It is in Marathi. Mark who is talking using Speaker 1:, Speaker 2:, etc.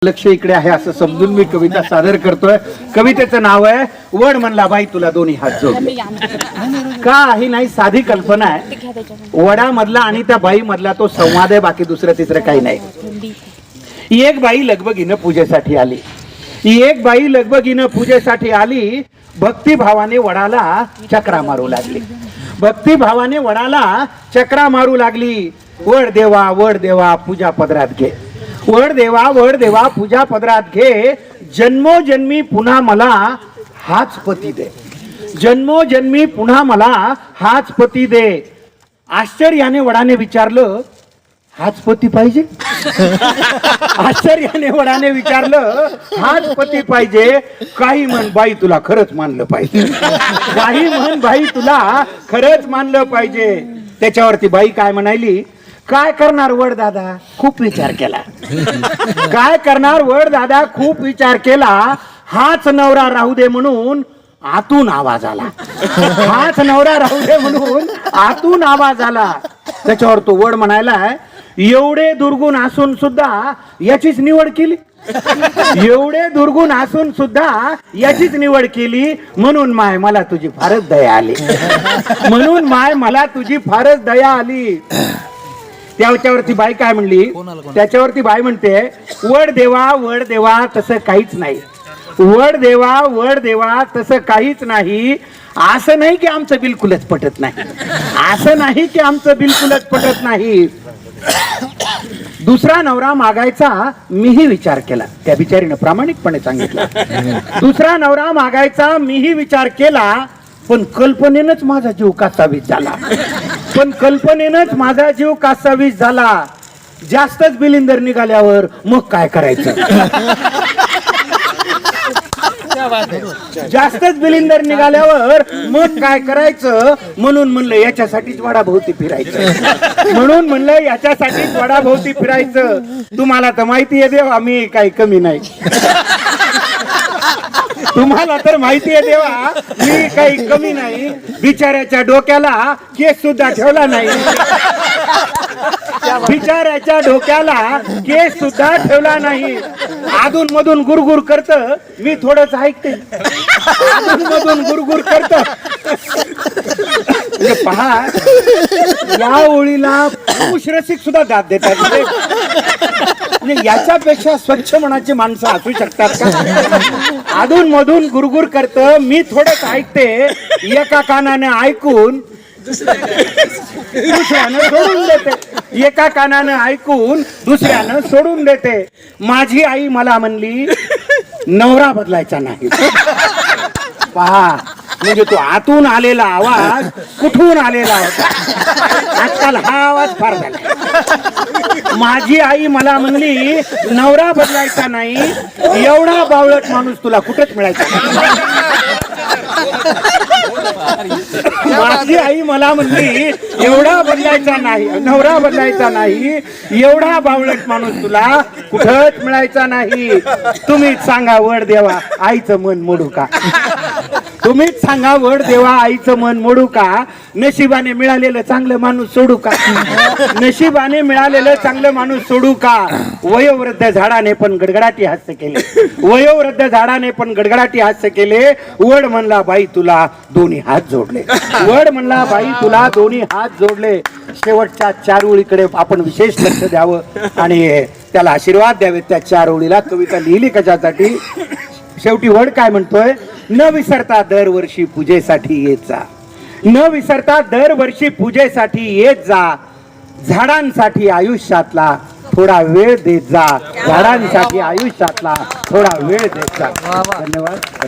Speaker 1: लक्ष इकडे आहे असं समजून मी कविता सादर करतोय. कवितेचं नाव आहे वड म्हणला बाई तुला दोन्ही हात जोडले. काही नाही, साधी कल्पना आहे. वडामधला आणि त्या बाई मधला तो संवाद आहे, बाकी दुसरं तिसरं काही नाही. एक बाई लगबगीनं पूजेसाठी आली. एक बाई लगबगीनं पूजेसाठी आली. भक्तिभावाने वडाला चक्रा मारू लागली. भक्तिभावाने वडाला चक्रा मारू लागली. वड देवा पूजा पदरात घे. वड देवा पूजा पदरात घे. जन्मोजन्मी पुन्हा मला हाच पती दे. जन्मोजन्मी पुन्हा मला हाच पती दे. आश्चर्याने वडाने विचारलं, हाच पती पाहिजे? आश्चर्याने वडाने विचारलं, हाच पती पाहिजे? काही म्हण बाई तुला खरंच मानलं पाहिजे. काही म्हण बाई तुला खरंच मानलं पाहिजे. त्याच्यावरती बाई काय म्हणाली, काय करणार वड दादा, खूप विचार केला. काय करणार वड दादा, खूप विचार केला. हाच नवरा राहू दे म्हणून आतून आवाज आला. हाच नवरा राहू दे म्हणून आतून आवाज आला. त्याच्यावर तो वड म्हणायला, एवढे दुर्गुण असून सुद्धा याचीच निवड केली. एवढे दुर्गुण असून सुद्धा याचीच निवड केली. म्हणून माय मला तुझी फारच दया आली. म्हणून माय मला तुझी फारच दया आली. त्याच्यावरती बाई काय म्हणली, त्याच्यावरती बाई म्हणते, वड देवा तसं काहीच नाही. वड देवा तसं काहीच नाही. असं नाही की आमचं बिलकुलच पटत नाही. असं नाही की आमचं बिलकुलच पटत नाही. दुसरा नवरा मागायचा मीही विचार केला. त्या बिचारीनं प्रामाणिकपणे सांगितलं. दुसरा नवरा मागायचा मीही विचार केला, पण कल्पनेनंच माझा जीव कासावीस झाला. पण कल्पनेनंच माझा जीव कासावीस झाला. जास्तच बिलिंदर निघाल्यावर मग काय करायचं? जास्तच बिलिंदर निघाल्यावर मग काय करायचं? म्हणून म्हणलं याच्यासाठीच वडाभोवती फिरायचं. म्हणून म्हणलं याच्यासाठीच वडाभोवती फिरायचं. तुम्हाला तर माहिती आहे देवा, मी काही कमी नाही. तुम्हाला तर माहिती आहे देवा, मी काही कमी नाही. बिचाऱ्याच्या डोक्याला केस सुद्धा ठेवला नाही. बिचाऱ्याच्या डोक्याला केस सुद्धा ठेवला नाही. अधून मधून गुरगुर करत, मी थोडंच ऐकते. अधून मधून गुरगुर करत. पहा, या ओळीला पुरुष रसिक सुद्धा दाद देतात. याच्यापेक्षा स्वच्छ मनाची माणसं असू शकतात का? अधून मधून गुरगुर करत, मी थोडंच ऐकते. एका कानाने ऐकून दुसऱ्यानं सोडून देते. एका कानानं ऐकून दुसऱ्यानं सोडून देते. माझी आई मला म्हणली, नवरा बदलायचा नाही. पहा, म्हणजे तो आतून आलेला आवाज कुठून आलेला होता. आजकाल हा आवाज फार झाला. माझी आई मला म्हणली, नवरा बदलायचा नाही. एवढा बावळट माणूस तुला कुठेच मिळायचा. माझी आई मला म्हणली, एवढा बदलायचा नाही, नवरा बदलायचा नाही. एवढा बावळट माणूस तुला कुठंच मिळायचा नाही. तुम्हीच सांगा वड देवा, आईचं मन मोडू का? तुम्हीच सांगा वड देवा, आईचं मन मोडू का? नशिबाने मिळालेलं चांगलं माणूस सोडू का? नशिबाने मिळालेलं चांगलं माणूस सोडू का? वयोवृद्ध झाडाने पण गडगडाटी हास्य केले. वयोवृद्ध झाडाने पण गडगडाटी हास्य केले. वड म्हणला बाई तुला दोन्ही हात जोडले. वड म्हणला बाई तुला दोन्ही हात जोडले. शेवटच्या 4 ओळीकडे आपण विशेष लक्ष द्यावं आणि त्याला आशीर्वाद द्यावे. त्या 4 ओळीला कविता लिहिली कशासाठी? शेवटी वड काय म्हणतोय, न विसरता दरवर्षी पूजेसाठी येत जा. न विसरता दरवर्षी पूजेसाठी येत जा. झाडांसाठी आयुष्यातला थोडा वेळ देत जा. झाडांसाठी आयुष्यातला थोडा वेळ देत जा. धन्यवाद.